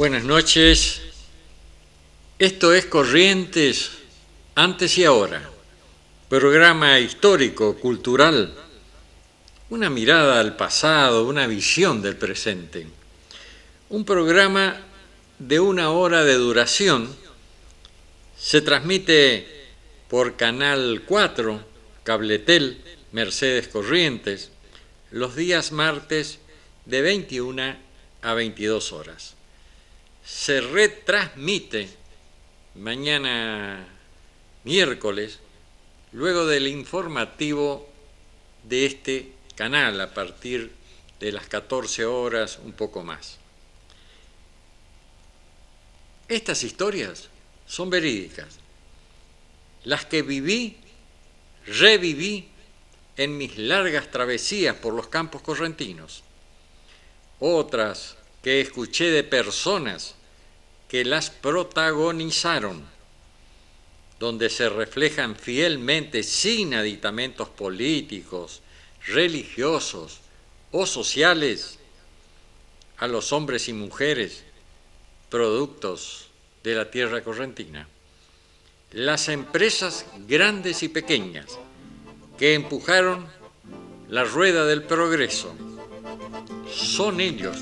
Buenas noches. Esto es Corrientes antes y ahora, programa histórico, cultural, una mirada al pasado, una visión del presente. Un programa de 1 hora de duración. Se transmite por Canal 4, Cabletel, Mercedes Corrientes, los días martes de 21 a 22 horas. Se retransmite mañana miércoles, luego del informativo de este canal a partir de las 14 horas, un poco más. Estas historias son verídicas, las que viví, reviví en mis largas travesías por los campos correntinos. Otras que escuché de personas que las protagonizaron, donde se reflejan fielmente, sin aditamentos políticos, religiosos o sociales, a los hombres y mujeres productos de la tierra correntina. Las empresas grandes y pequeñas que empujaron la rueda del progreso, son ellos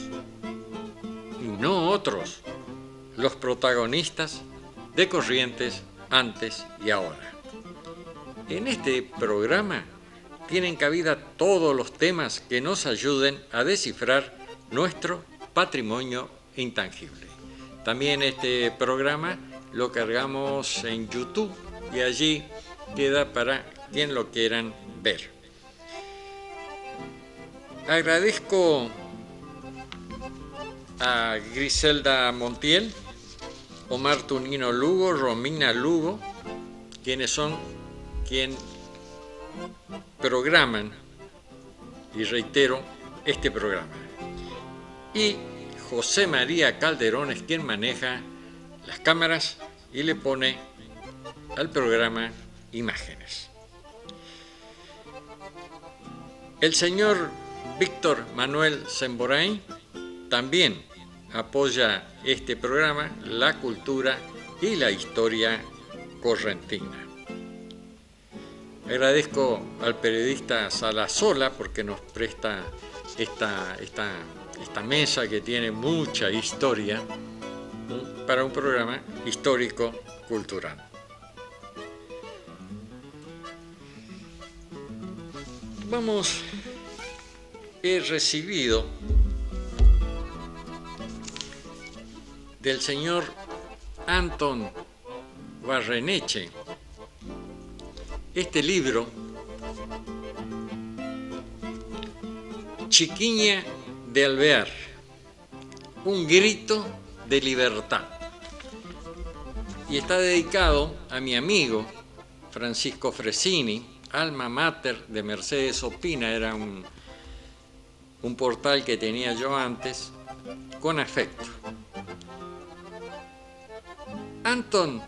y no otros los protagonistas de Corrientes antes y ahora. En este programa tienen cabida todos los temas que nos ayuden a descifrar nuestro patrimonio intangible. También este programa lo cargamos en YouTube y allí queda para quien lo quieran ver. Agradezco a Griselda Montiel, Omar Tunino Lugo, Romina Lugo, quienes programan, y reitero, este programa. Y José María Calderón es quien maneja las cámaras y le pone al programa imágenes. El señor Víctor Manuel Semborain también apoya este programa, la cultura y la historia correntina. Agradezco al periodista Salasola porque nos presta esta mesa que tiene mucha historia para un programa histórico-cultural. He recibido del señor Anton Barreneche este libro, Chiquiña de Alvear, un grito de libertad. Y está dedicado a mi amigo Francisco Fresini, alma mater de Mercedes Opina, era un portal que tenía yo antes, con afecto. Anton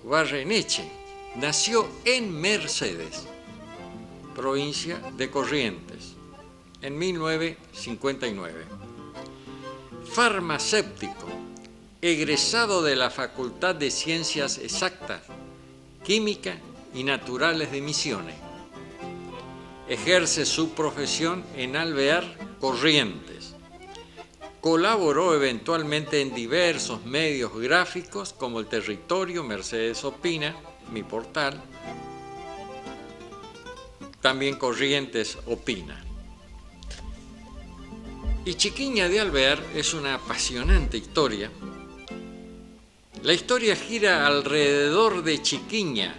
Barreneche nació en Mercedes, provincia de Corrientes, en 1959. Farmacéutico, egresado de la Facultad de Ciencias Exactas, Química y Naturales de Misiones. Ejerce su profesión en Alvear, Corrientes. Colaboró eventualmente en diversos medios gráficos como El Territorio, Mercedes Opina, mi portal, también Corrientes Opina. Y Chiquiña de Alvear es una apasionante historia. La historia gira alrededor de Chiquiña,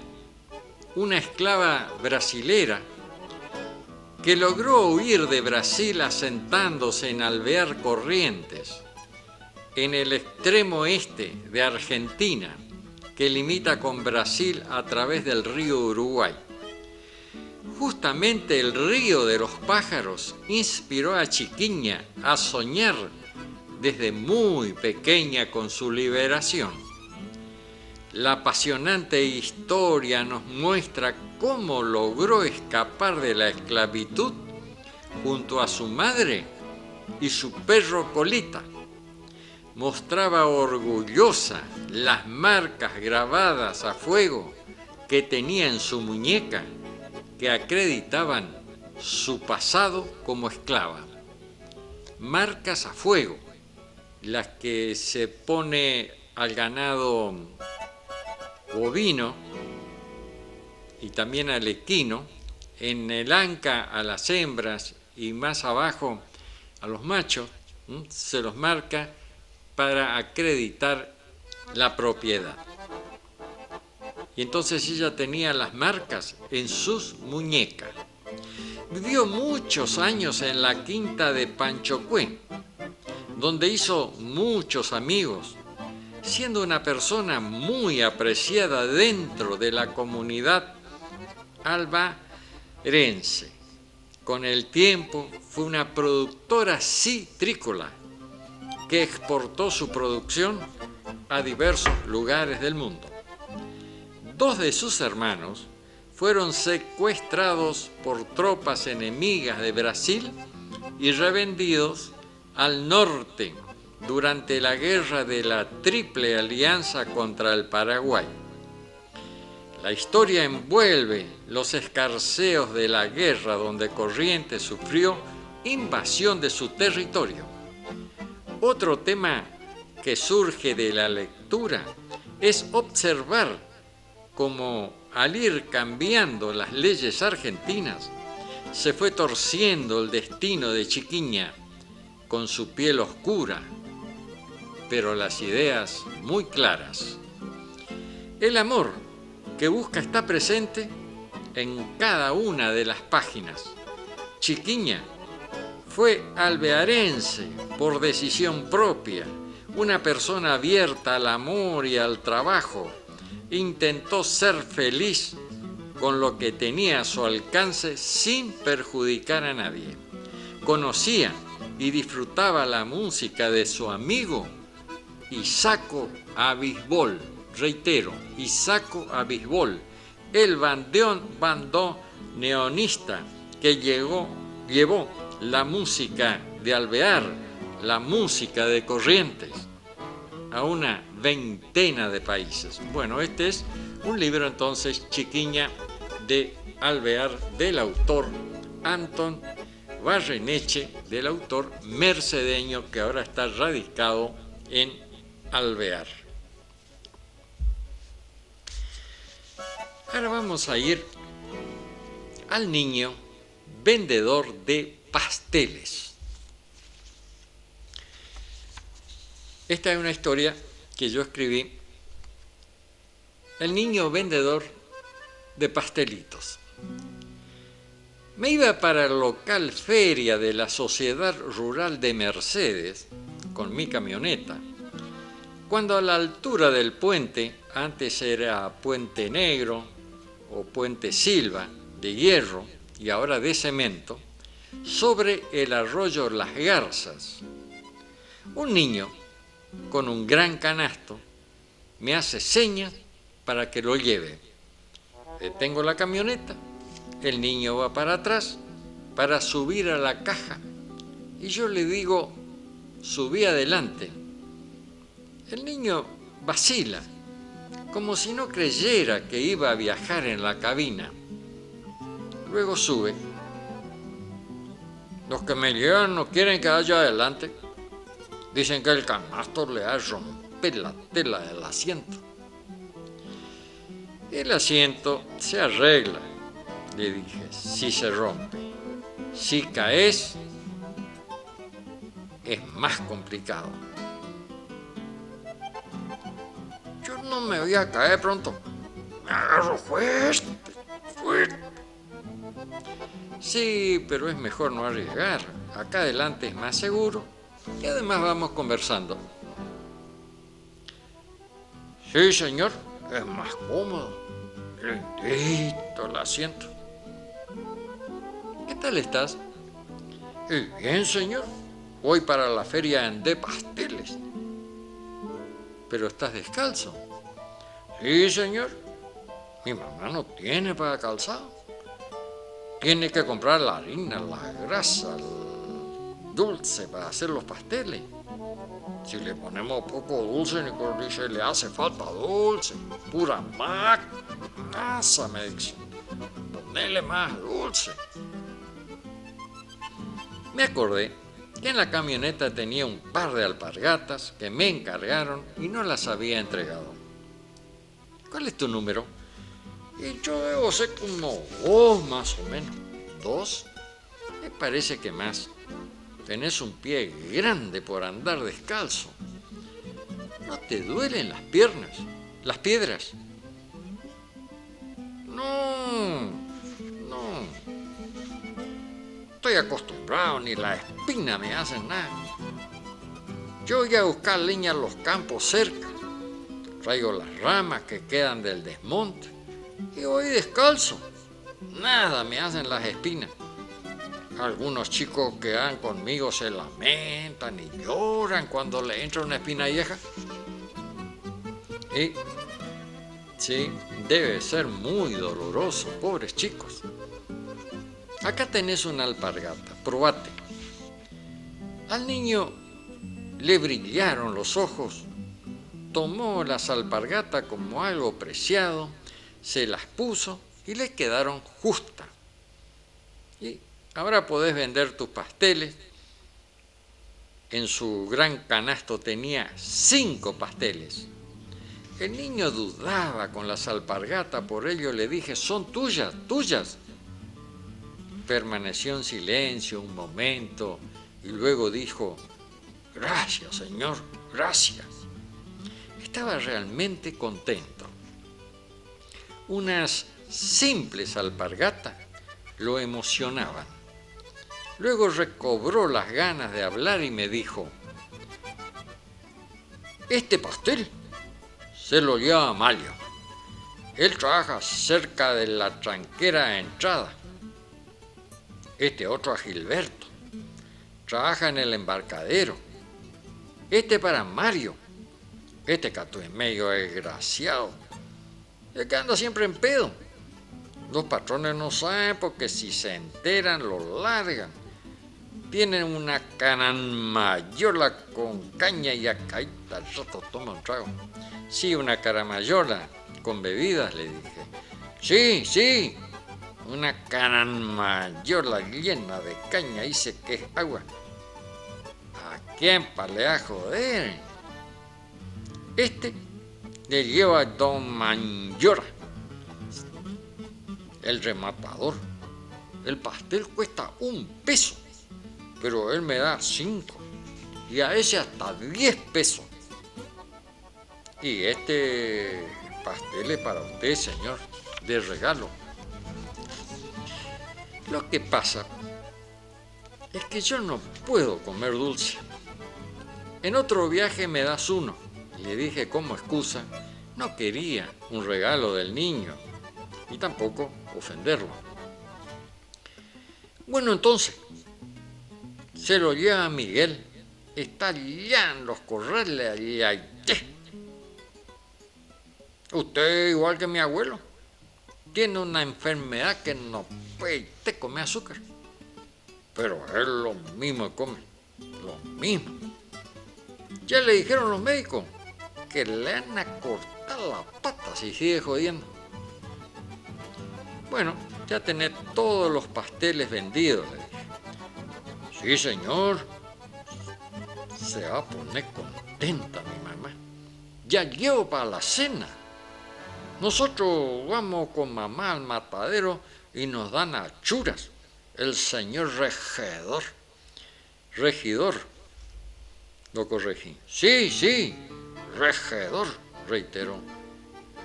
una esclava brasilera que logró huir de Brasil asentándose en Alvear, Corrientes, en el extremo este de Argentina, que limita con Brasil a través del río Uruguay. Justamente el río de los pájaros inspiró a Chiquiña a soñar desde muy pequeña con su liberación. La apasionante historia nos muestra cómo logró escapar de la esclavitud junto a su madre y su perro Colita, mostraba orgullosa las marcas grabadas a fuego que tenía en su muñeca, que acreditaban su pasado como esclava. Marcas a fuego, las que se pone al ganado bovino y también al equino, en el anca a las hembras y más abajo a los machos, se los marca para acreditar la propiedad. Y entonces ella tenía las marcas en sus muñecas. Vivió muchos años en la quinta de Panchocué, donde hizo muchos amigos, siendo una persona muy apreciada dentro de la comunidad albarense. Con el tiempo fue una productora citrícola que exportó su producción a diversos lugares del mundo. 2 de sus hermanos fueron secuestrados por tropas enemigas de Brasil y revendidos al norte durante la guerra de la Triple Alianza contra el Paraguay. La historia envuelve los escarceos de la guerra donde Corrientes sufrió invasión de su territorio. Otro tema que surge de la lectura es observar cómo al ir cambiando las leyes argentinas se fue torciendo el destino de Chiquiña con su piel oscura, pero las ideas muy claras. El amor que busca está presente en cada una de las páginas. Chiquiña fue alvearense por decisión propia, una persona abierta al amor y al trabajo. Intentó ser feliz con lo que tenía a su alcance sin perjudicar a nadie. Conocía y disfrutaba la música de su amigo Isaco Abisbol. Reitero, Isaco Abisbol, el bandoneonista que llevó la música de Alvear, la música de Corrientes, a una veintena de países. Bueno, este es un libro entonces, Chiquiña de Alvear, del autor Antón Barreneche, del autor mercedeño que ahora está radicado en Alvear. Ahora vamos a ir al niño vendedor de pasteles. Esta es una historia que yo escribí. El niño vendedor de pastelitos. Me iba para el local feria de la Sociedad Rural de Mercedes con mi camioneta, cuando a la altura del puente, antes era Puente Negro o Puente Silva, de hierro y ahora de cemento, sobre el arroyo Las Garzas, un niño con un gran canasto me hace señas para que lo lleve. Detengo la camioneta, el niño va para atrás para subir a la caja y yo le digo, subí adelante. El niño vacila, como si no creyera que iba a viajar en la cabina. Luego sube. Los que me llevan no quieren que vaya adelante. Dicen que el canasto le ha rompido la tela del asiento. El asiento se arregla, le dije, si se rompe. Si caes, es más complicado. Yo no me voy a caer pronto. Me agarro fuerte. Sí, pero es mejor no arriesgar. Acá adelante es más seguro y además vamos conversando. Sí, señor, es más cómodo. Lindito el asiento. ¿Qué tal estás? Bien, señor. Voy para la feria de pasteles. ¿Pero estás descalzo? Sí, señor. Mi mamá no tiene para calzado. Tiene que comprar la harina, la grasa, el dulce para hacer los pasteles. Si le ponemos poco dulce, Nicolás dice, le hace falta dulce. Pura masa, me dice. Ponele más dulce. Me acordé que en la camioneta tenía un par de alpargatas que me encargaron y no las había entregado. ¿Cuál es tu número? Y yo debo ser como 2 más o menos. ¿2? Me parece que más. Tenés un pie grande por andar descalzo. ¿No te duelen las piernas? ¿Las piedras? No. Estoy acostumbrado, ni la espina me hacen nada. Yo voy a buscar leña en los campos cerca. Traigo las ramas que quedan del desmonte y voy descalzo. Nada me hacen las espinas. Algunos chicos que van conmigo se lamentan y lloran cuando le entra una espina vieja. Y sí, debe ser muy doloroso, pobres chicos. Acá tenés una alpargata, probate. Al niño le brillaron los ojos, tomó las alpargatas como algo preciado, se las puso y le quedaron justas. Y ahora podés vender tus pasteles. En su gran canasto tenía 5 pasteles. El niño dudaba con las alpargatas, por ello le dije, son tuyas, tuyas. Permaneció en silencio un momento y luego dijo, gracias, señor, gracias. Estaba realmente contento. Unas simples alpargatas lo emocionaban. Luego recobró las ganas de hablar y me dijo, este pastel se lo lleva Mario. Él trabaja cerca de la tranquera entrada. Este otro a Gilberto. Trabaja en el embarcadero. Este para Mario. Este cato es medio desgraciado. Es que anda siempre en pedo. Los patrones no saben porque si se enteran lo largan. Tienen una caramayola con caña y acá al rato toma un trago. Sí, una caramayola con bebidas, le dije. Sí. Una caramayola llena de caña, dice que es agua. ¿A quién le va a joder? Este le lleva a Don Manyora, el rematador. El pastel cuesta 1 peso, pero él me da 5 y a ese hasta 10 pesos. Y este pastel es para usted, señor, de regalo. Lo que pasa es que yo no puedo comer dulce. En otro viaje me das uno. Le dije como excusa, no quería un regalo del niño y tampoco ofenderlo. Bueno, entonces, se lo lleva Miguel. Está allá en los corrales, allá. Usted, igual que mi abuelo, tiene una enfermedad que no puede comer azúcar. Pero él lo mismo come, lo mismo. Ya le dijeron los médicos que le van a cortar la pata si sigue jodiendo. Bueno, ya tenés todos los pasteles vendidos, le dije. Sí, señor. Se va a poner contenta mi mamá. Ya llevo para la cena. Nosotros vamos con mamá al matadero y nos dan achuras. El señor regidor, lo corregí. Sí, regidor, reiteró.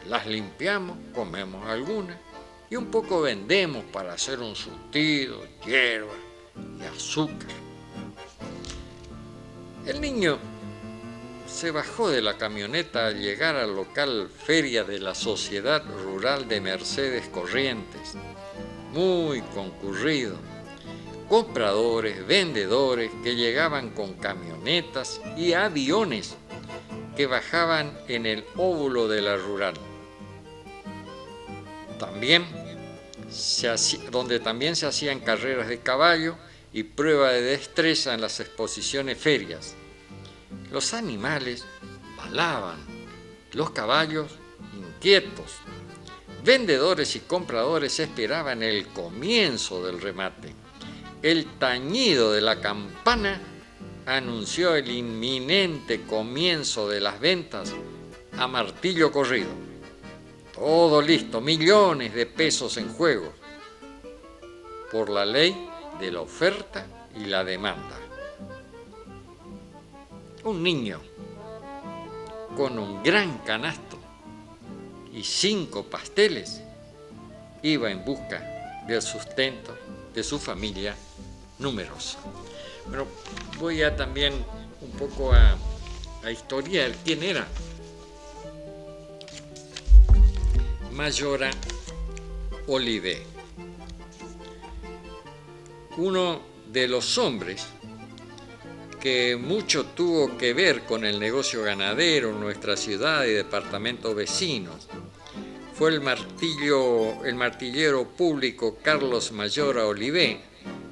Las limpiamos, comemos algunas y un poco vendemos para hacer un surtido, hierba y azúcar. El niño se bajó de la camioneta al llegar al local feria de la Sociedad Rural de Mercedes Corrientes, muy concurrido. Compradores, vendedores que llegaban con camionetas y aviones que bajaban en el óvulo de la rural. Donde también se hacían carreras de caballo y prueba de destreza en las exposiciones ferias. Los animales balaban, los caballos inquietos. Vendedores y compradores esperaban el comienzo del remate. El tañido de la campana anunció el inminente comienzo de las ventas a martillo corrido. Todo listo, millones de pesos en juego, por la ley de la oferta y la demanda. Un niño con un gran canasto y 5 pasteles iba en busca del sustento de su familia numerosa. Pero voy a también un poco a historiar quién era Mayora Olivet, uno de los hombres que mucho tuvo que ver con el negocio ganadero en nuestra ciudad y departamentos vecinos. Fue el martillero público Carlos Mayora Olivet.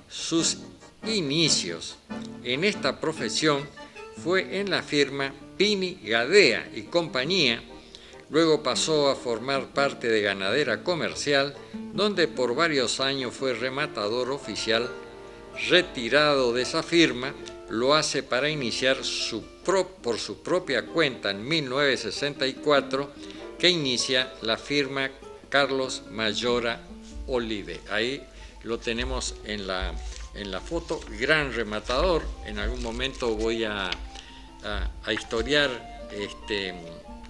Sus inicios en esta profesión fue en la firma Pini Gadea y compañía. Luego pasó a formar parte de Ganadera Comercial, donde por varios años fue rematador oficial. Retirado de esa firma, lo hace para iniciar por su propia cuenta en 1964, que inicia la firma Carlos Mayora Olivet. Ahí lo tenemos en la foto, gran rematador. En algún momento voy a historiar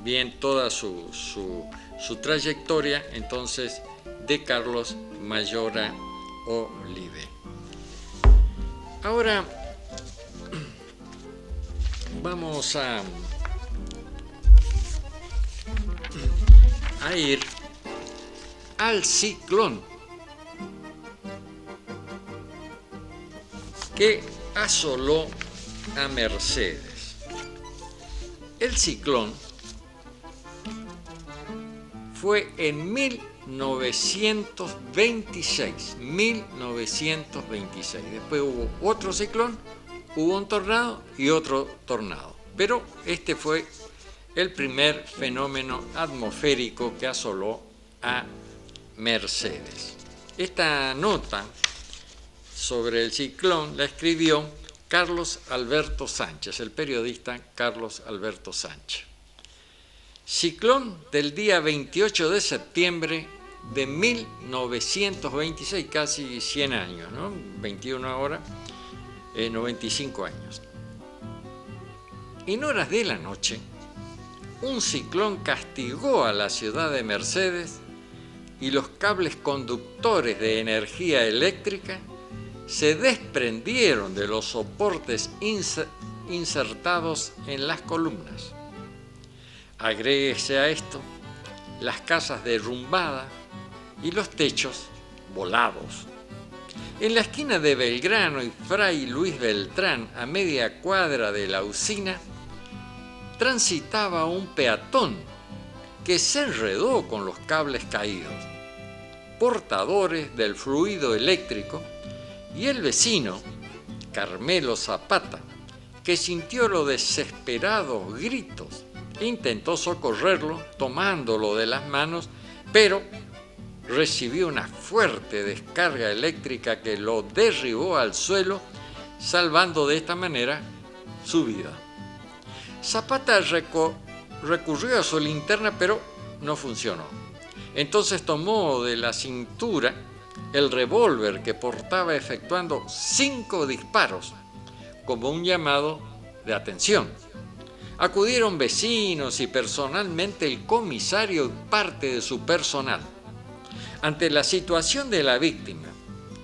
bien toda su trayectoria, entonces, de Carlos Mayora Olivet. Ahora vamos a ir al ciclón que asoló a Mercedes. El ciclón fue en 1926. Después hubo otro ciclón, hubo un tornado y otro tornado. Pero este fue el primer fenómeno atmosférico que asoló a Mercedes. Esta nota sobre el ciclón la escribió Carlos Alberto Sánchez, el periodista Carlos Alberto Sánchez. Ciclón del día 28 de septiembre de 1926, casi 100 años, ¿no? 21 ahora, 95 años. En horas de la noche, un ciclón castigó a la ciudad de Mercedes y los cables conductores de energía eléctrica se desprendieron de los soportes insertados en las columnas. Agréguese a esto las casas derrumbadas y los techos volados. En la esquina de Belgrano y Fray Luis Beltrán, a media cuadra de la usina, transitaba un peatón que se enredó con los cables caídos, portadores del fluido eléctrico, y el vecino, Carmelo Zapata, que sintió los desesperados gritos, intentó socorrerlo tomándolo de las manos, pero recibió una fuerte descarga eléctrica que lo derribó al suelo, salvando de esta manera su vida. Zapata recurrió a su linterna, pero no funcionó. Entonces tomó de la cintura el revólver que portaba, efectuando 5 disparos como un llamado de atención. Acudieron vecinos y personalmente el comisario y parte de su personal. Ante la situación de la víctima,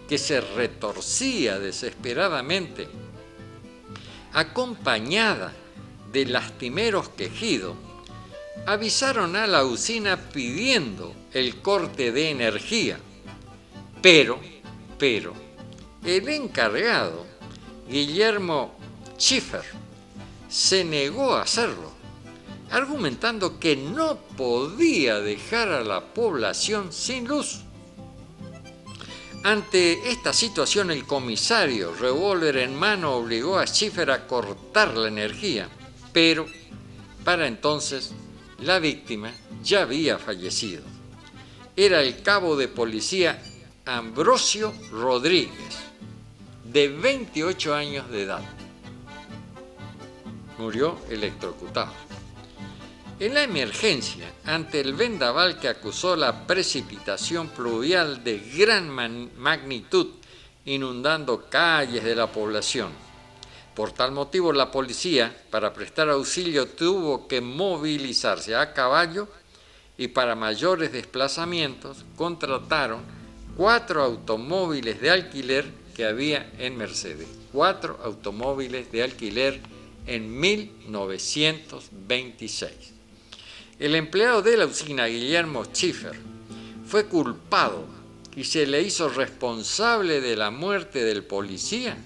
que se retorcía desesperadamente, acompañada de lastimeros quejidos, avisaron a la usina pidiendo el corte de energía. Pero, el encargado, Guillermo Schiffer, se negó a hacerlo, argumentando que no podía dejar a la población sin luz. Ante esta situación, el comisario, revólver en mano, obligó a Schiffer a cortar la energía. pero para entonces la víctima ya había fallecido. Era el cabo de policía Ambrosio Rodríguez, de 28 años de edad. Murió electrocutado. En la emergencia, ante el vendaval que acusó la precipitación pluvial de gran magnitud, inundando calles de la población. Por tal motivo, la policía, para prestar auxilio, tuvo que movilizarse a caballo y para mayores desplazamientos contrataron 4 automóviles de alquiler que había en Mercedes. 4 automóviles de alquiler en 1926. El empleado de la usina, Guillermo Schiffer, fue culpado y se le hizo responsable de la muerte del policía,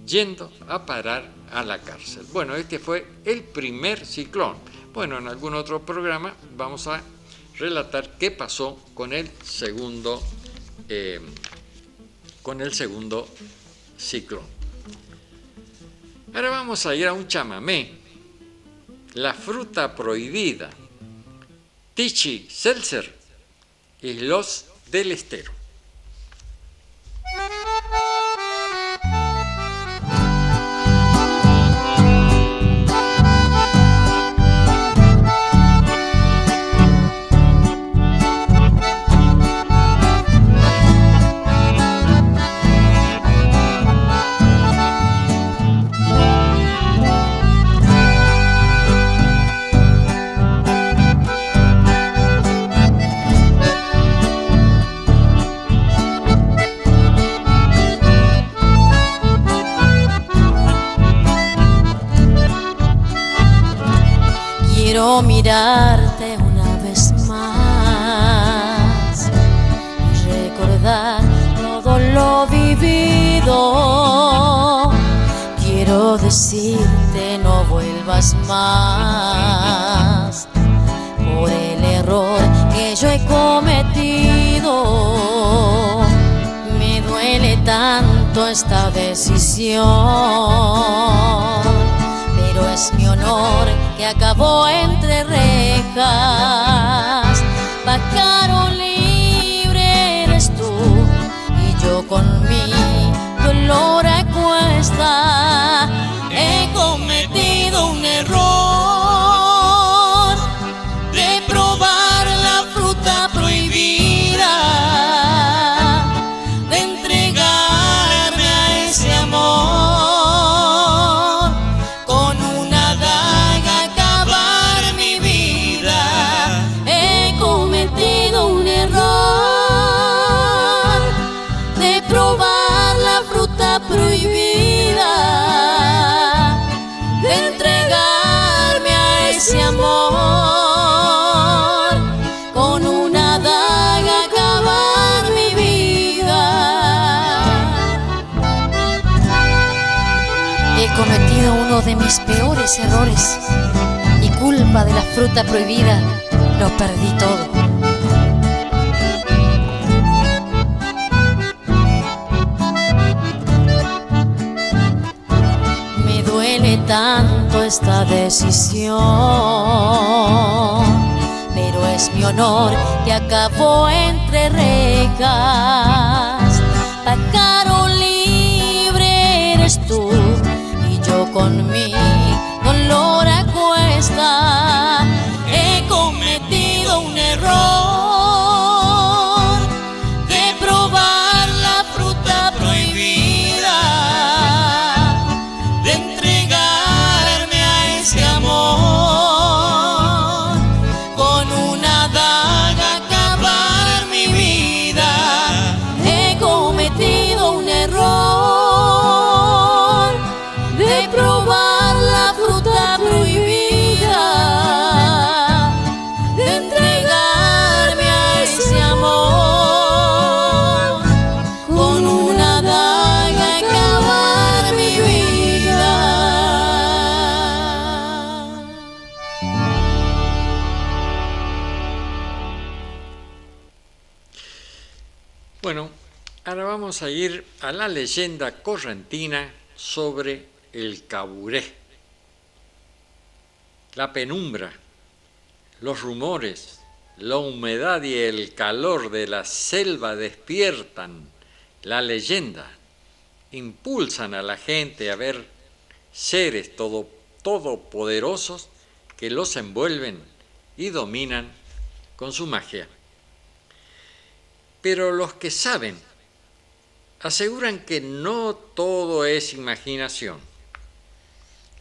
yendo a parar a la cárcel. Bueno, este fue el primer ciclón. Bueno, en algún otro programa vamos a relatar qué pasó con el segundo ciclón. Ahora vamos a ir a un chamamé, La fruta prohibida, Tichi Seltzer y Los del Estero. Quiero mirarte una vez más y recordar todo lo vivido. Quiero decirte no vuelvas más por el error que yo he cometido. Me duele tanto esta decisión, pero es mi honor que acabó entre rejas. Pájaro libre eres tú y yo con mi dolor a cuesta. He cometido un error de probar la fruta prohibida, de entregarme a ese amor. Prohibida, de entregarme a ese amor, con una daga acabar mi vida. He cometido uno de mis peores errores y culpa de la fruta prohibida lo perdí todo. Tanto esta decisión, pero es mi honor que acabó entre rejas. Pájaro libre eres tú y yo con mi dolor a cuesta. He cometido un error de probar la fruta prohibida, de entregarme a ese amor, con una daga acabar mi vida. He cometido un error de probar la fruta prohibida, de entregarme a ese amor, con una daga acabar mi vida. Bueno, ahora vamos a ir a la leyenda correntina sobre el caburé. La penumbra, los rumores, la humedad y el calor de la selva despiertan la leyenda, impulsan a la gente a ver seres todopoderosos que los envuelven y dominan con su magia. Pero los que saben aseguran que no todo es imaginación.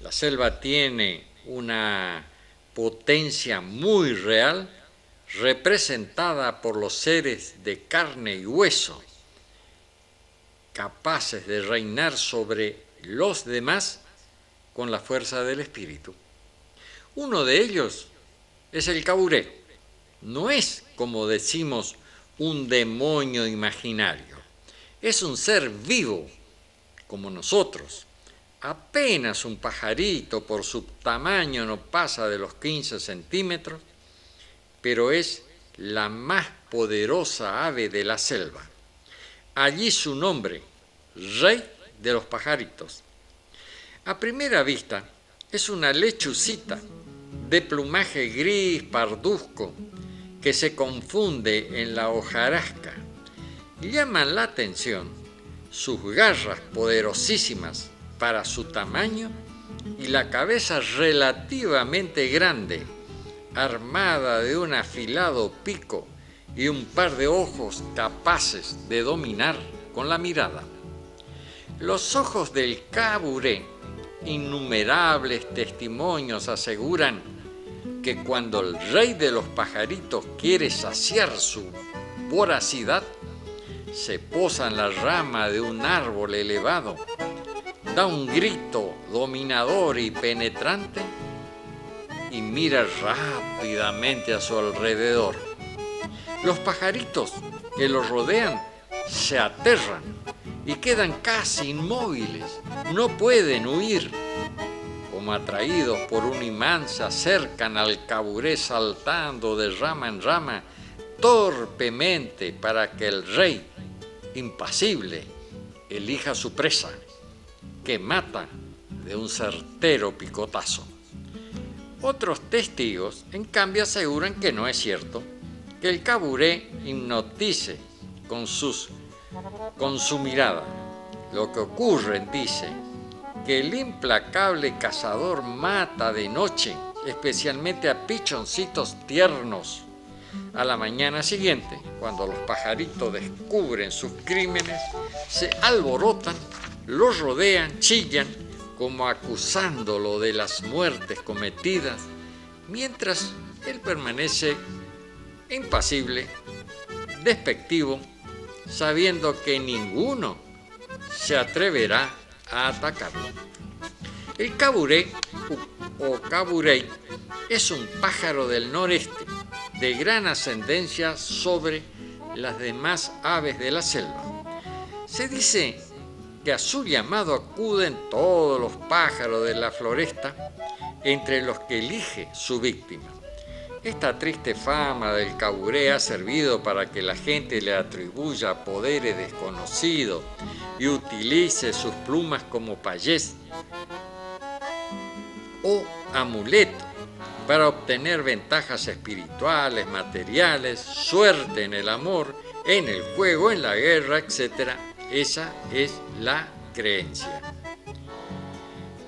La selva tiene una potencia muy real, representada por los seres de carne y hueso, capaces de reinar sobre los demás con la fuerza del espíritu. Uno de ellos es el caburé. No es, como decimos, un demonio imaginario. Es un ser vivo, como nosotros. Apenas un pajarito, por su tamaño no pasa de los 15 centímetros, pero es la más poderosa ave de la selva. Allí su nombre, rey de los pajaritos. A primera vista es una lechucita de plumaje gris parduzco que se confunde en la hojarasca. Llaman la atención sus garras poderosísimas para su tamaño y la cabeza relativamente grande, armada de un afilado pico y un par de ojos capaces de dominar con la mirada. Los ojos del caburé, innumerables testimonios aseguran que cuando el rey de los pajaritos quiere saciar su voracidad, se posa en la rama de un árbol elevado, da un grito dominador y penetrante y mira rápidamente a su alrededor. Los pajaritos que lo rodean se aterran y quedan casi inmóviles, no pueden huir. Como atraídos por un imán se acercan al caburé saltando de rama en rama torpemente para que el rey, impasible, elija su presa, que mata de un certero picotazo. Otros testigos, en cambio, aseguran que no es cierto, que el caburé hipnotice con su mirada. Lo que ocurre, dice, que el implacable cazador mata de noche, especialmente a pichoncitos tiernos. A la mañana siguiente, cuando los pajaritos descubren sus crímenes, se alborotan, los rodean, chillan, como acusándolo de las muertes cometidas, mientras él permanece impasible, despectivo, sabiendo que ninguno se atreverá a atacarlo. El caburé o caburey es un pájaro del noreste de gran ascendencia sobre las demás aves de la selva. Se dice que a su llamado acuden todos los pájaros de la floresta, entre los que elige su víctima. Esta triste fama del caburé ha servido para que la gente le atribuya poderes desconocidos y utilice sus plumas como payés o amuleto para obtener ventajas espirituales, materiales, suerte en el amor, en el juego, en la guerra, etc. Esa es la creencia.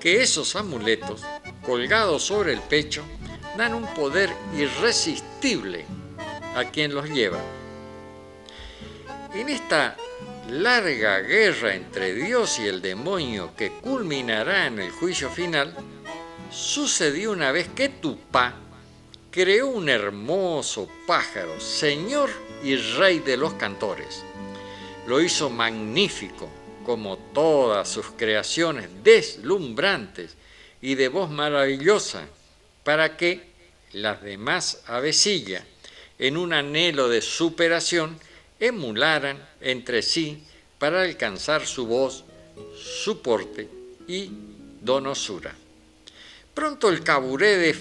Que esos amuletos, colgados sobre el pecho, dan un poder irresistible a quien los lleva. En esta larga guerra entre Dios y el demonio que culminará en el juicio final, sucedió una vez que Tupá creó un hermoso pájaro, señor y rey de los cantores. Lo hizo magnífico, como todas sus creaciones deslumbrantes y de voz maravillosa, para que las demás avecillas, en un anhelo de superación, emularan entre sí para alcanzar su voz, su porte y donosura. Pronto el caburé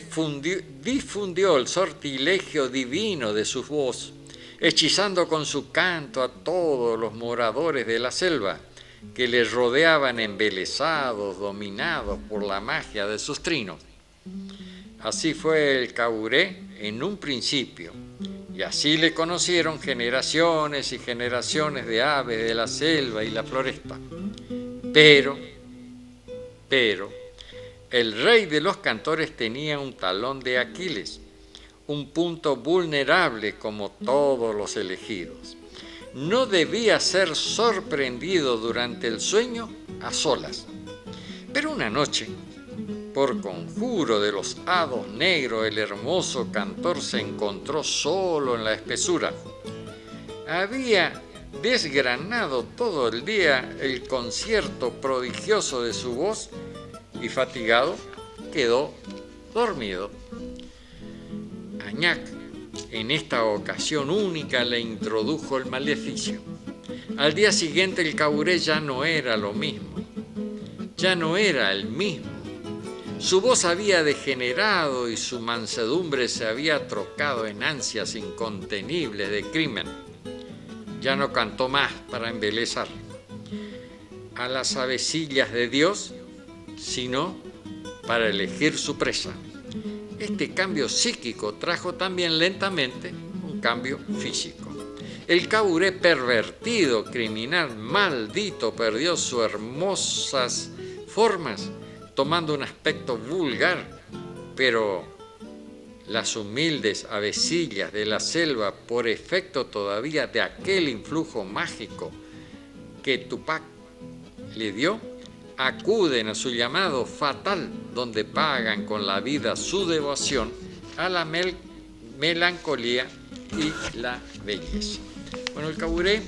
difundió el sortilegio divino de su voz, hechizando con su canto a todos los moradores de la selva, que le rodeaban embelesados, dominados por la magia de sus trinos. Así fue el caburé en un principio, y así le conocieron generaciones y generaciones de aves de la selva y la floresta. Pero, el rey de los cantores tenía un talón de Aquiles, un punto vulnerable como todos los elegidos. No debía ser sorprendido durante el sueño a solas. Pero una noche, por conjuro de los hados negros, el hermoso cantor se encontró solo en la espesura. Había desgranado todo el día el concierto prodigioso de su voz y fatigado quedó dormido. Añac, en esta ocasión única, le introdujo el maleficio. Al día siguiente el caburé ya no era lo mismo, ya no era el mismo. Su voz había degenerado y su mansedumbre se había trocado en ansias incontenibles de crimen. Ya no cantó más para embelezar a las avecillas de Dios, sino para elegir su presa. Este cambio psíquico trajo también lentamente un cambio físico. El caburé pervertido, criminal, maldito, perdió sus hermosas formas, tomando un aspecto vulgar, pero las humildes avecillas de la selva, por efecto todavía de aquel influjo mágico que Tupac le dio, acuden a su llamado fatal, donde pagan con la vida su devoción a la melancolía y la belleza. Bueno, el caburé,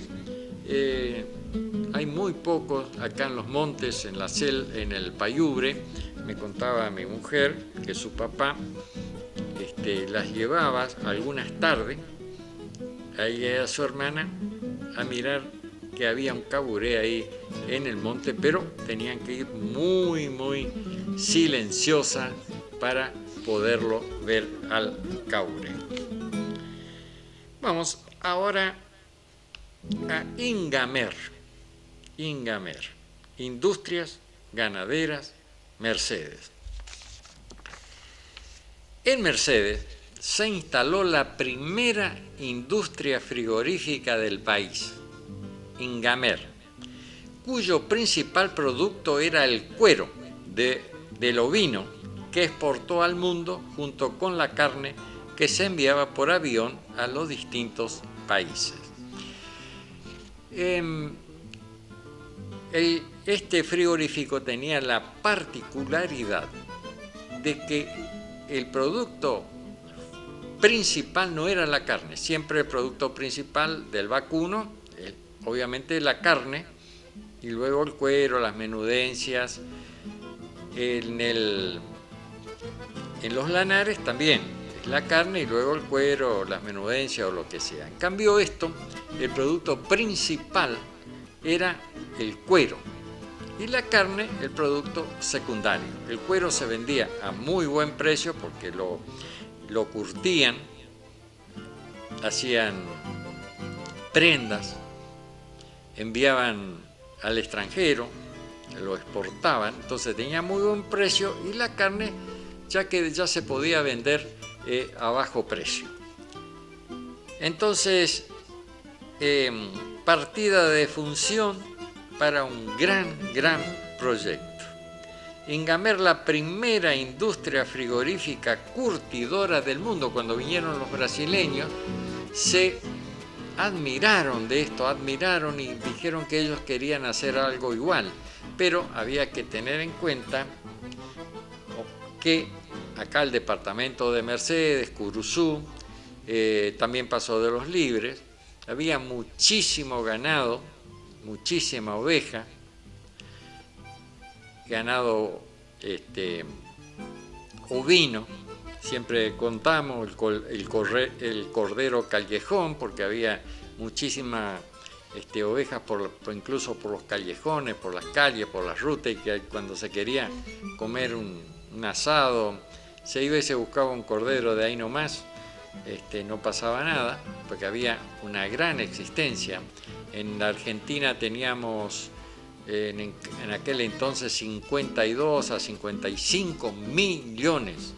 hay muy pocos acá en los montes, en el Payubre. Me contaba mi mujer que su papá las llevaba algunas tardes a ella y a su hermana a mirar que había un caburé ahí en el monte, pero tenían que ir muy, muy silenciosa para poderlo ver al caburé. Vamos ahora a Ingamer, Industrias Ganaderas Mercedes. En Mercedes se instaló la primera industria frigorífica del país, Ingamer, cuyo principal producto era el cuero del ovino que exportó al mundo junto con la carne que se enviaba por avión a los distintos países. Este frigorífico tenía la particularidad de que el producto principal no era la carne, siempre el producto principal del vacuno, obviamente la carne, y luego el cuero, las menudencias. En los lanares también es la carne y luego el cuero, las menudencias o lo que sea. En cambio el producto principal era el cuero y la carne el producto secundario. El cuero se vendía a muy buen precio porque lo curtían, hacían prendas, enviaban al extranjero, lo exportaban, entonces tenía muy buen precio, y la carne ya se podía vender a bajo precio. Entonces, partida de función para un gran proyecto. Ingamer, la primera industria frigorífica curtidora del mundo. Cuando vinieron los brasileños, se admiraron de esto, y dijeron que ellos querían hacer algo igual, pero había que tener en cuenta que acá el departamento de Mercedes, Curuzú, también Paso de los Libres, había muchísimo ganado, muchísima oveja, ganado ovino. Siempre contamos el cordero callejón, porque había muchísimas ovejas incluso por los callejones, por las calles, por las rutas, y que cuando se quería comer un asado se iba y se buscaba un cordero de ahí nomás. No pasaba nada, porque había una gran existencia. En la Argentina teníamos en aquel entonces 52 a 55 millones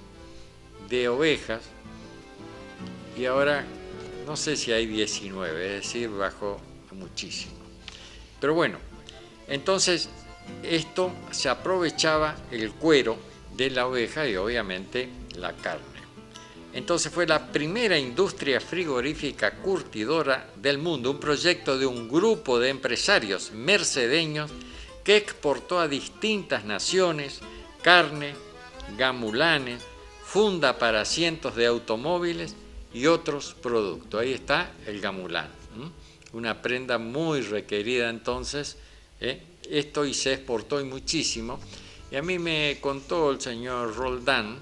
de ovejas y ahora no sé si hay 19, es decir, bajó muchísimo. Pero bueno, entonces esto se aprovechaba el cuero de la oveja y obviamente la carne. Entonces fue la primera industria frigorífica curtidora del mundo, un proyecto de un grupo de empresarios mercedeños que exportó a distintas naciones carne, gamulanes, funda para asientos de automóviles y otros productos. Ahí está el gamulán, una prenda muy requerida entonces, esto y se exportó y muchísimo. Y a mí me contó el señor Roldán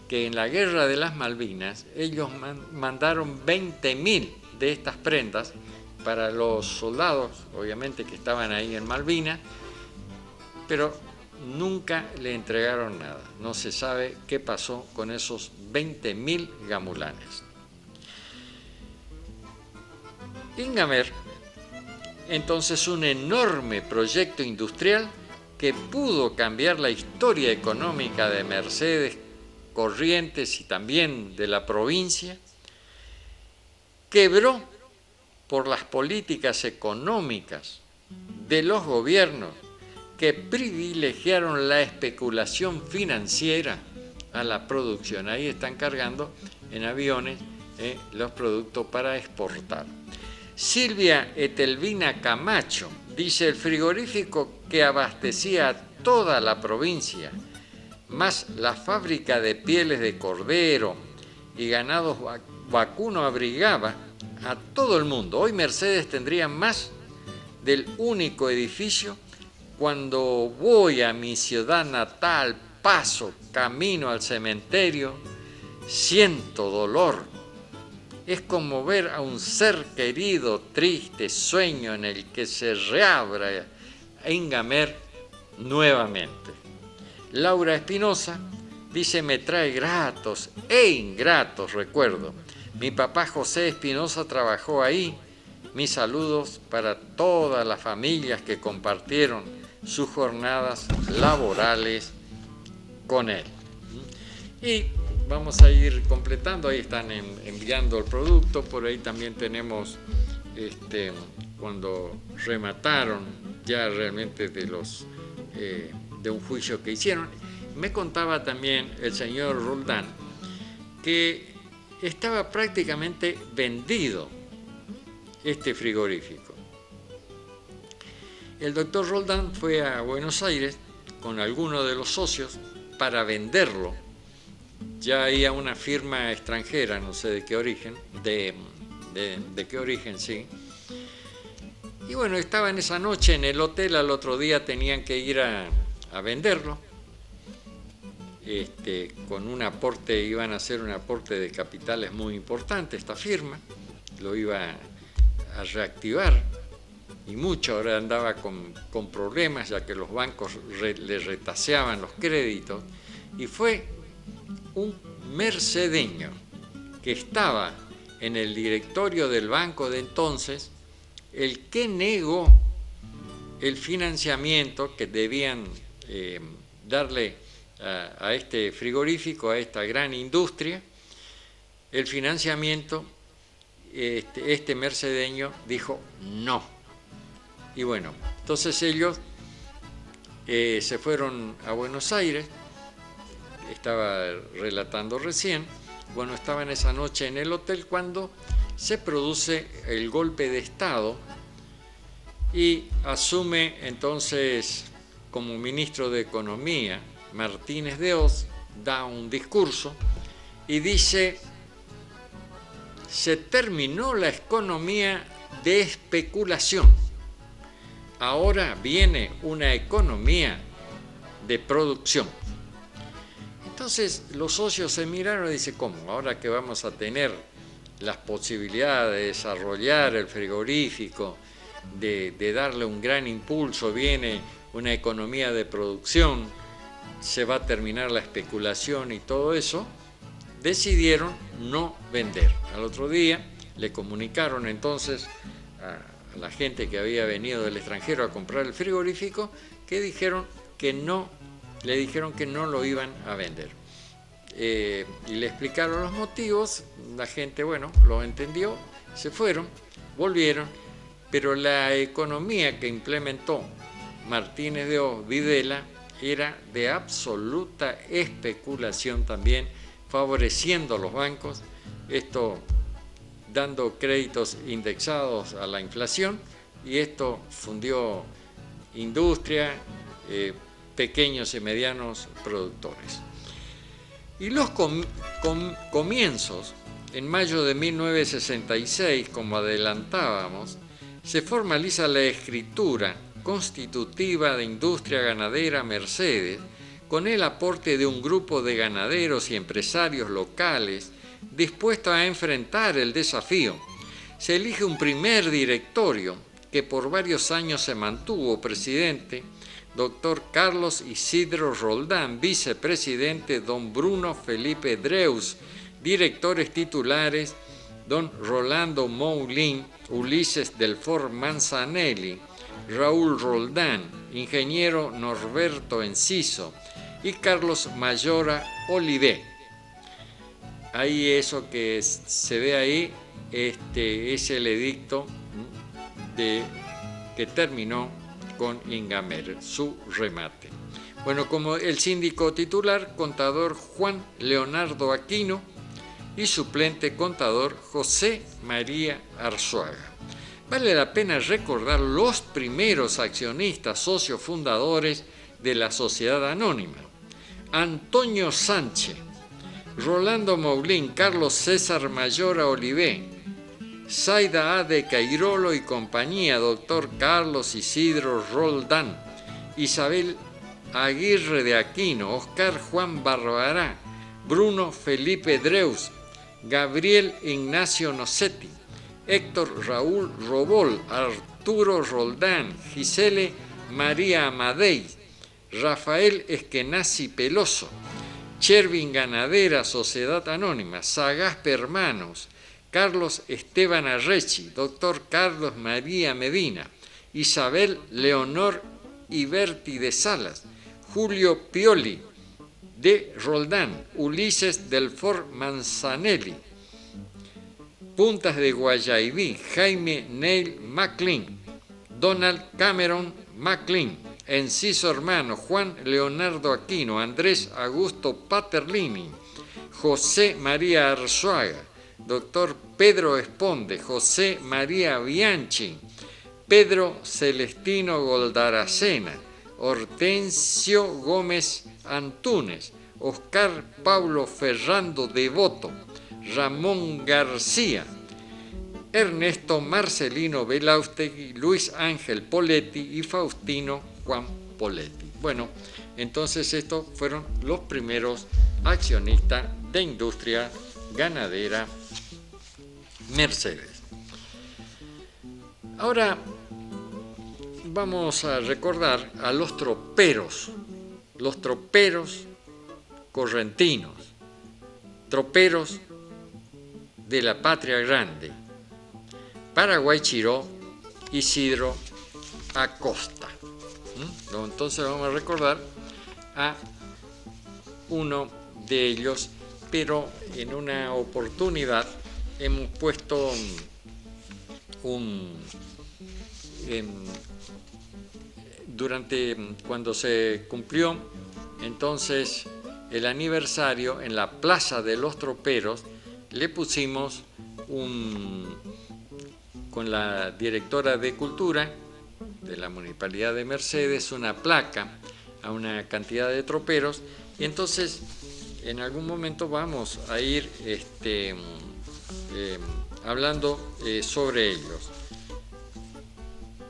que en la Guerra de las Malvinas ellos mandaron 20.000 de estas prendas para los soldados, obviamente que estaban ahí en Malvinas, pero nunca le entregaron nada. No se sabe qué pasó con esos 20.000 gamulanes. Ingamer, entonces, un enorme proyecto industrial que pudo cambiar la historia económica de Mercedes, Corrientes y también de la provincia, quebró por las políticas económicas de los gobiernos que privilegiaron la especulación financiera a la producción. Ahí están cargando en aviones los productos para exportar. Silvia Etelvina Camacho dice: el frigorífico que abastecía a toda la provincia, más la fábrica de pieles de cordero y ganados vacuno, abrigaba a todo el mundo. Hoy Mercedes tendría más del único edificio. Cuando voy a mi ciudad natal, paso camino al cementerio, siento dolor. Es como ver a un ser querido, triste sueño en el que se reabra Ingamer nuevamente. Laura Espinosa dice: me trae gratos e ingratos recuerdos. Mi papá José Espinosa trabajó ahí. Mis saludos para todas las familias que compartieron sus jornadas laborales con él. Y vamos a ir completando, ahí están enviando el producto, por ahí también tenemos cuando remataron ya realmente de un juicio que hicieron. Me contaba también el señor Roldán que estaba prácticamente vendido este frigorífico. El doctor Roldán fue a Buenos Aires con algunos de los socios para venderlo. Ya había una firma extranjera, no sé de qué origen, de qué origen, sí. Y bueno, estaban esa noche en el hotel, al otro día tenían que ir a venderlo. Con un aporte, iban a hacer un aporte de capitales muy importante, esta firma, lo iba a reactivar. Y mucho, ahora andaba con problemas, ya que los bancos le retaseaban los créditos. Y fue un mercedeño que estaba en el directorio del banco de entonces el que negó el financiamiento que debían darle a este frigorífico, a esta gran industria. El financiamiento, este mercedeño dijo no. Y bueno, entonces ellos se fueron a Buenos Aires. Estaba relatando recién, bueno, estaban esa noche en el hotel cuando se produce el golpe de Estado y asume entonces como ministro de Economía Martínez de Hoz, da un discurso y dice: se terminó la economía de especulación, ahora viene una economía de producción. Entonces los socios se miraron y dicen: ¿cómo? Ahora que vamos a tener las posibilidades de desarrollar el frigorífico, de darle un gran impulso, viene una economía de producción, se va a terminar la especulación y todo eso, decidieron no vender. Al otro día le comunicaron entonces a la gente que había venido del extranjero a comprar el frigorífico que le dijeron que no lo iban a vender. y le explicaron los motivos. La gente, bueno, lo entendió, se fueron, volvieron, pero la economía que implementó Martínez de Hoz Videla era de absoluta especulación también, favoreciendo a los bancos, esto dando créditos indexados a la inflación, y esto fundió industria, pequeños y medianos productores. Y los comienzos, en mayo de 1966, como adelantábamos, se formaliza la escritura constitutiva de Industria Ganadera Mercedes, con el aporte de un grupo de ganaderos y empresarios locales dispuestos a enfrentar el desafío. Se elige un primer directorio que por varios años se mantuvo presidente, doctor Carlos Isidro Roldán, vicepresidente don Bruno Felipe Dreus, directores titulares don Rolando Moulin, Ulises Delfor Manzanelli, Raúl Roldán, ingeniero Norberto Enciso y Carlos Mayora Olivé. Ahí eso que se ve ahí es el edicto que terminó con Ingamer, su remate. Bueno, como el síndico titular, contador Juan Leonardo Aquino, y suplente contador José María Arzuaga. Vale la pena recordar los primeros accionistas socios fundadores de la sociedad anónima: Antonio Sánchez, Rolando Moulin, Carlos César Mayora Olivé, Zaida A. de Cairolo y compañía, doctor Carlos Isidro Roldán, Isabel Aguirre de Aquino, Oscar Juan Barbará, Bruno Felipe Dreus, Gabriel Ignacio Nocetti, Héctor Raúl Robol, Arturo Roldán, Gisele María Amadei, Rafael Eskenazi Peloso, Chervin Ganadera Sociedad Anónima, Sagaspe Hermanos, Carlos Esteban Arrechi, doctor Carlos María Medina, Isabel Leonor Iberti de Salas, Julio Pioli de Roldán, Ulises Delfor Manzanelli, Puntas de Guayaibí, Jaime Neil McLean, Donald Cameron McLean, Enciso Hermano, Juan Leonardo Aquino, Andrés Augusto Paterlini, José María Arzuaga, doctor Pedro Esponde, José María Bianchi, Pedro Celestino Goldaracena, Hortensio Gómez Antúnez, Oscar Paulo Ferrando Devoto, Ramón García, Ernesto Marcelino Belaustegui, Luis Ángel Poletti y Faustino Juan Poletti. Bueno, entonces estos fueron los primeros accionistas de Industria Ganadera Mercedes. Ahora vamos a recordar a los troperos correntinos, troperos de la Patria Grande, Paraguay Chiró, Isidro Acosta. Entonces vamos a recordar a uno de ellos, pero en una oportunidad hemos puesto cuando se cumplió entonces el aniversario en la Plaza de los Troperos, le pusimos con la directora de Cultura de la Municipalidad de Mercedes una placa a una cantidad de troperos, y entonces en algún momento vamos a ir hablando sobre ellos.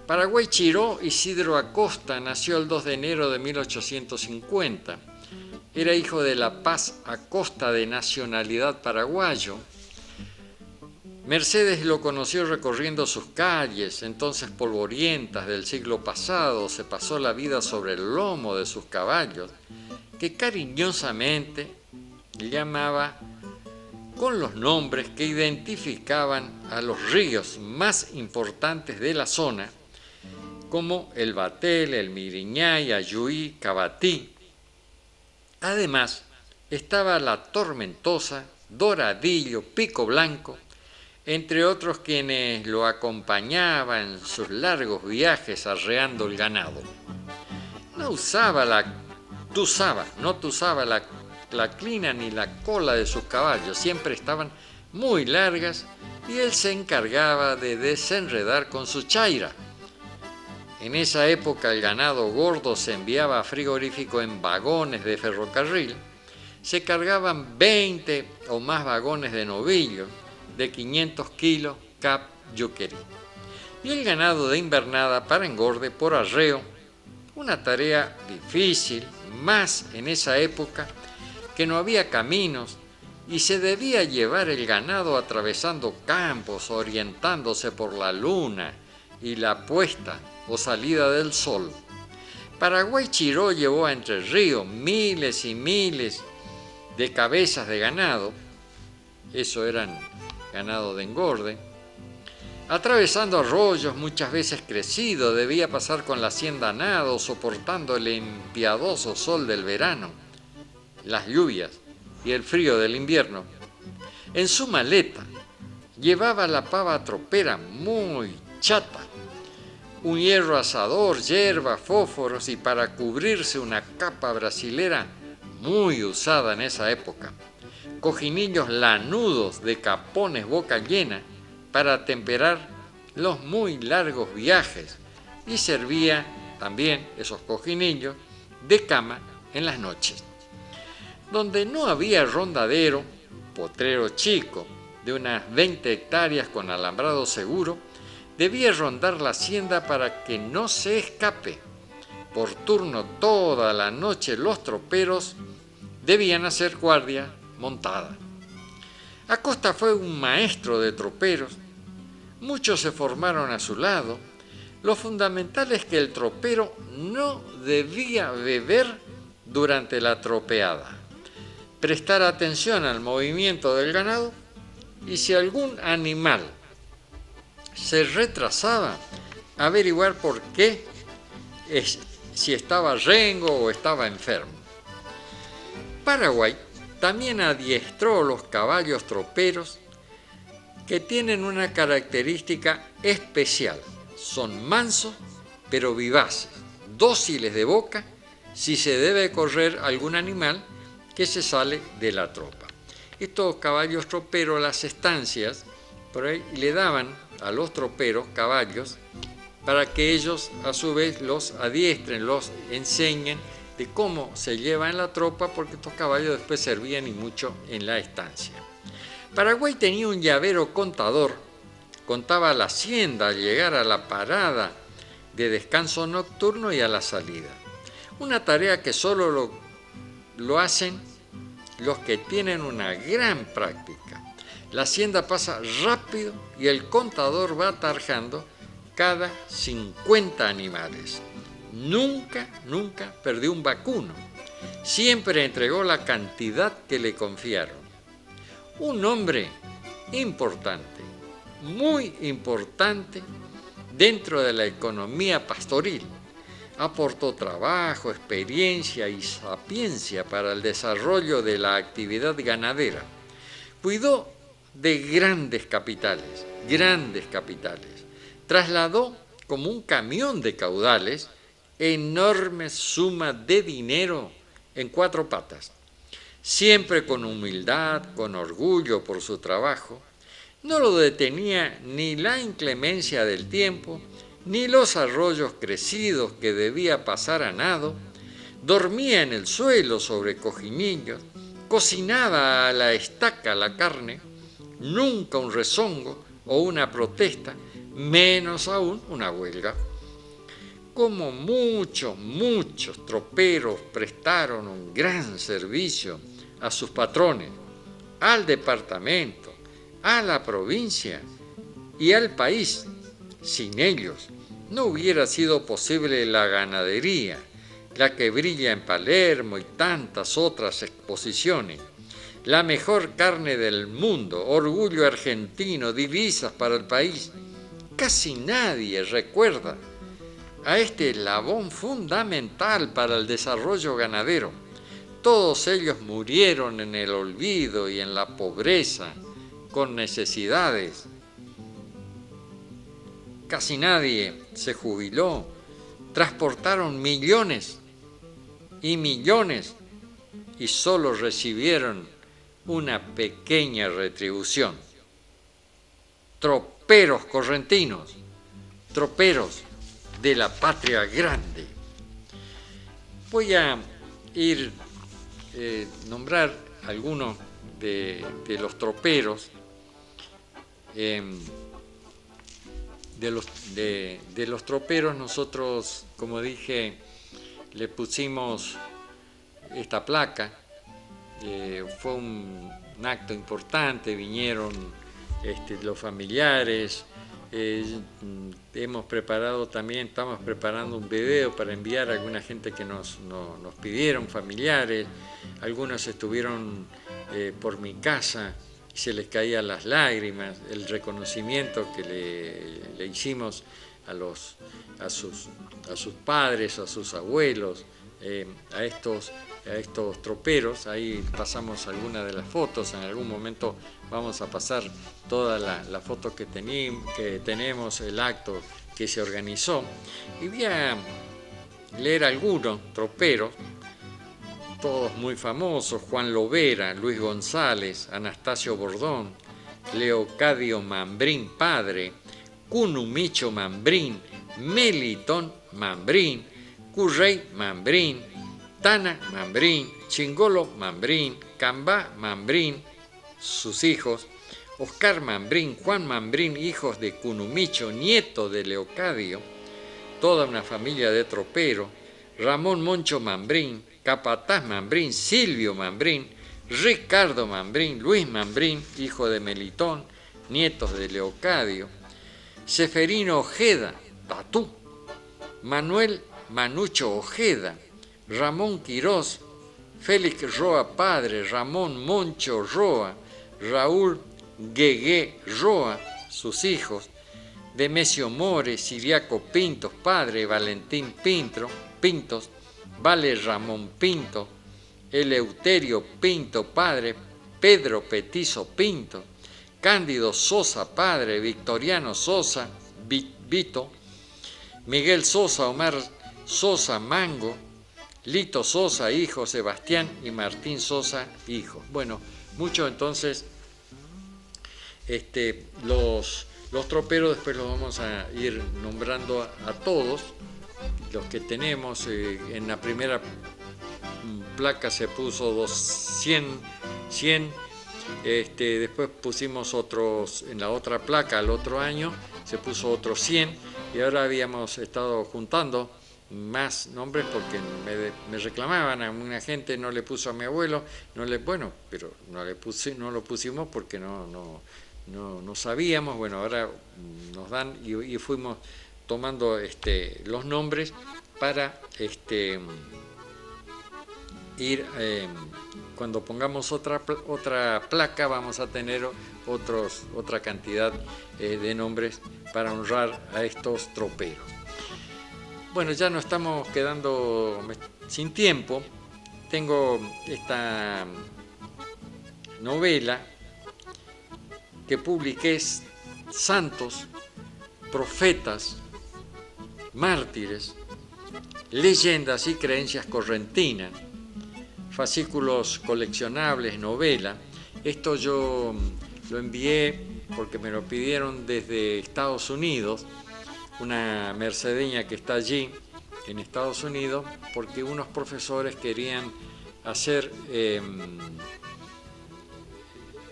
Paraguay Chiró Isidro Acosta nació el 2 de enero de 1850. Era hijo de La Paz Acosta, de nacionalidad paraguayo. Mercedes lo conoció recorriendo sus calles, entonces polvorientas del siglo pasado. Se pasó la vida sobre el lomo de sus caballos, que cariñosamente llamaba con los nombres que identificaban a los ríos más importantes de la zona, como el Batel, el Miriñay, Ayuí, Cabatí. Además, estaba la Tormentosa, Doradillo, Pico Blanco, entre otros quienes lo acompañaban en sus largos viajes arreando el ganado. No usaba la crina ni la cola de sus caballos, siempre estaban muy largas y él se encargaba de desenredar con su chaira. En esa época el ganado gordo se enviaba a frigorífico en vagones de ferrocarril, se cargaban 20 o más vagones de novillo de 500 kilos cap yuquerí. Y el ganado de invernada para engorde por arreo, una tarea difícil, más en esa época que no había caminos y se debía llevar el ganado atravesando campos, orientándose por la luna y la puesta o salida del sol. Paraguay Chiró llevó a Entre Ríos miles y miles de cabezas de ganado, eso eran ganado de engorde, atravesando arroyos muchas veces crecidos, debía pasar con la hacienda a nado, soportando el impiadoso sol del verano, las lluvias y el frío del invierno. En su maleta llevaba la pava tropera muy chata, un hierro asador, hierba, fósforos y para cubrirse una capa brasilera muy usada en esa época, cojinillos lanudos de capones boca llena para temperar los muy largos viajes y servía también esos cojinillos de cama en las noches. Donde no había rondadero, potrero chico de unas 20 hectáreas con alambrado seguro, debía rondar la hacienda para que no se escape. Por turno toda la noche los troperos debían hacer guardia montada. Acosta fue un maestro de troperos, muchos se formaron a su lado. Lo fundamental es que el tropero no debía beber durante la tropeada, prestar atención al movimiento del ganado y si algún animal se retrasaba, averiguar por qué, si estaba rengo o estaba enfermo. Paraguay también adiestró los caballos troperos que tienen una característica especial. Son mansos pero vivaces, dóciles de boca si se debe correr algún animal que se sale de la tropa. Estos caballos troperos, las estancias, por ahí le daban a los troperos caballos para que ellos a su vez los adiestren, los enseñen de cómo se lleva en la tropa, porque estos caballos después servían y mucho en la estancia. Paraguay tenía un llavero contador, contaba la hacienda al llegar a la parada de descanso nocturno y a la salida. Una tarea que solo lo hacen los que tienen una gran práctica. La hacienda pasa rápido y el contador va tarjando cada 50 animales. Nunca perdió un vacuno. Siempre entregó la cantidad que le confiaron. Un hombre importante, muy importante dentro de la economía pastoril. Aportó trabajo, experiencia y sapiencia para el desarrollo de la actividad ganadera. Cuidó de grandes capitales. Trasladó como un camión de caudales enormes sumas de dinero en 4 patas. Siempre con humildad, con orgullo por su trabajo. No lo detenía ni la inclemencia del tiempo, ni los arroyos crecidos que debía pasar a nado. Dormía en el suelo sobre cojinillos, cocinaba a la estaca la carne, nunca un rezongo o una protesta, menos aún una huelga. Como muchos troperos prestaron un gran servicio a sus patrones, al departamento, a la provincia y al país. Sin ellos no hubiera sido posible la ganadería, la que brilla en Palermo y tantas otras exposiciones. La mejor carne del mundo, orgullo argentino, divisas para el país. Casi nadie recuerda a este eslabón fundamental para el desarrollo ganadero. Todos ellos murieron en el olvido y en la pobreza, con necesidades. Casi nadie se jubiló. Transportaron millones y millones y solo recibieron una pequeña retribución. Troperos correntinos, troperos de la patria grande. Voy a ir nombrar algunos de los troperos, de los troperos. Nosotros, como dije, le pusimos esta placa. Fue un acto importante, vinieron los familiares. Estamos preparando un video para enviar a alguna gente que nos pidieron, familiares. Algunos estuvieron por mi casa y se les caían las lágrimas, el reconocimiento que le hicimos a sus padres, a sus abuelos, a estos troperos. Ahí pasamos algunas de las fotos. En algún momento vamos a pasar todas las fotos que tenemos, el acto que se organizó. Y voy a leer algunos troperos, todos muy famosos: Juan Lovera, Luis González, Anastasio Bordón, Leocadio Mambrín padre, Cunumicho Mambrín, Melitón Mambrín, Currey Mambrín, Tana Mambrín, Chingolo Mambrín, Cambá Mambrín, sus hijos, Oscar Mambrín, Juan Mambrín, hijos de Cunumicho, nieto de Leocadio, toda una familia de troperos, Ramón Moncho Mambrín, Capataz Mambrín, Silvio Mambrín, Ricardo Mambrín, Luis Mambrín, hijo de Melitón, nietos de Leocadio, Seferino Ojeda, Tatú, Manuel Manucho Ojeda, Ramón Quirós, Félix Roa padre, Ramón Moncho Roa, Raúl Guegué Roa, sus hijos, Demesio More, Siriaco Pintos padre, Valentín Pintos, Vale Ramón Pinto, Eleuterio Pinto padre, Pedro Petizo Pinto, Cándido Sosa padre, Victoriano Sosa Vito, Miguel Sosa, Omar Sosa Mango, Lito Sosa hijo, Sebastián y Martín Sosa hijo. Bueno, mucho entonces. Los troperos después los vamos a ir nombrando a todos los que tenemos. En la primera placa se puso 100. Después pusimos otros, en la otra placa al otro año se puso otros 100, y ahora habíamos estado juntando más nombres porque me reclamaban. A una gente no le puso a mi abuelo, pero no lo pusimos porque no sabíamos. Bueno, ahora nos dan y fuimos tomando los nombres para ir, cuando pongamos otra placa vamos a tener otra cantidad de nombres para honrar a estos troperos. Bueno, ya nos estamos quedando sin tiempo. Tengo esta novela que publiqué, Santos, Profetas, Mártires, Leyendas y Creencias Correntinas, fascículos coleccionables, novela. Esto yo lo envié porque me lo pidieron desde Estados Unidos, una mercedeña que está allí en Estados Unidos, porque unos profesores querían hacer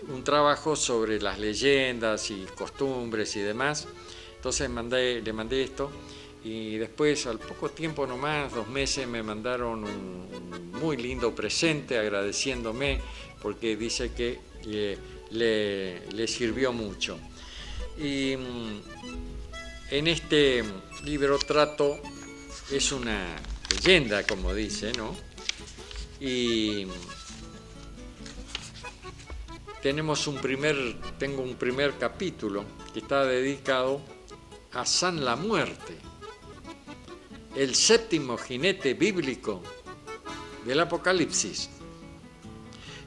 un trabajo sobre las leyendas y costumbres y demás. Entonces le mandé esto, y después, al poco tiempo nomás, 2 meses, me mandaron un muy lindo presente agradeciéndome, porque dice que le sirvió mucho. Y en este libro es una leyenda, como dice, ¿no? Y tengo un primer capítulo que está dedicado a San la Muerte, el 7º jinete bíblico del Apocalipsis.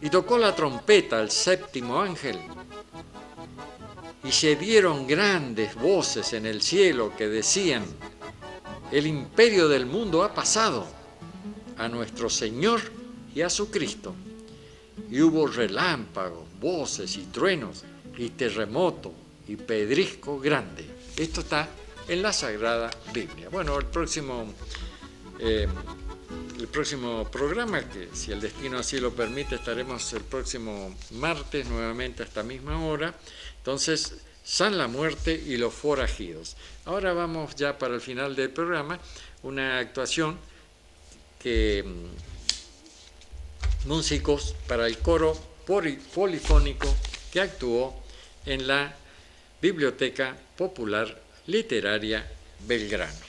Y tocó la trompeta el séptimo ángel, y se dieron grandes voces en el cielo que decían: el imperio del mundo ha pasado a nuestro Señor y a su Cristo. Y hubo relámpagos, voces y truenos, y terremoto y pedrisco grande. Esto está en la Sagrada Biblia. Bueno, el próximo programa, que si el destino así lo permite, estaremos el próximo martes nuevamente a esta misma hora. Entonces, San la Muerte y los Forajidos. Ahora vamos ya para el final del programa, una actuación que músicos para el coro polifónico que actuó en la Biblioteca Popular Literaria Belgrano.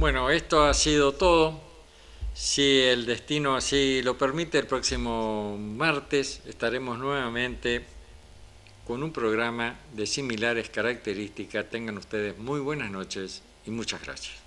Bueno, esto ha sido todo. Si el destino así lo permite, el próximo martes estaremos nuevamente con un programa de similares características. Tengan ustedes muy buenas noches y muchas gracias.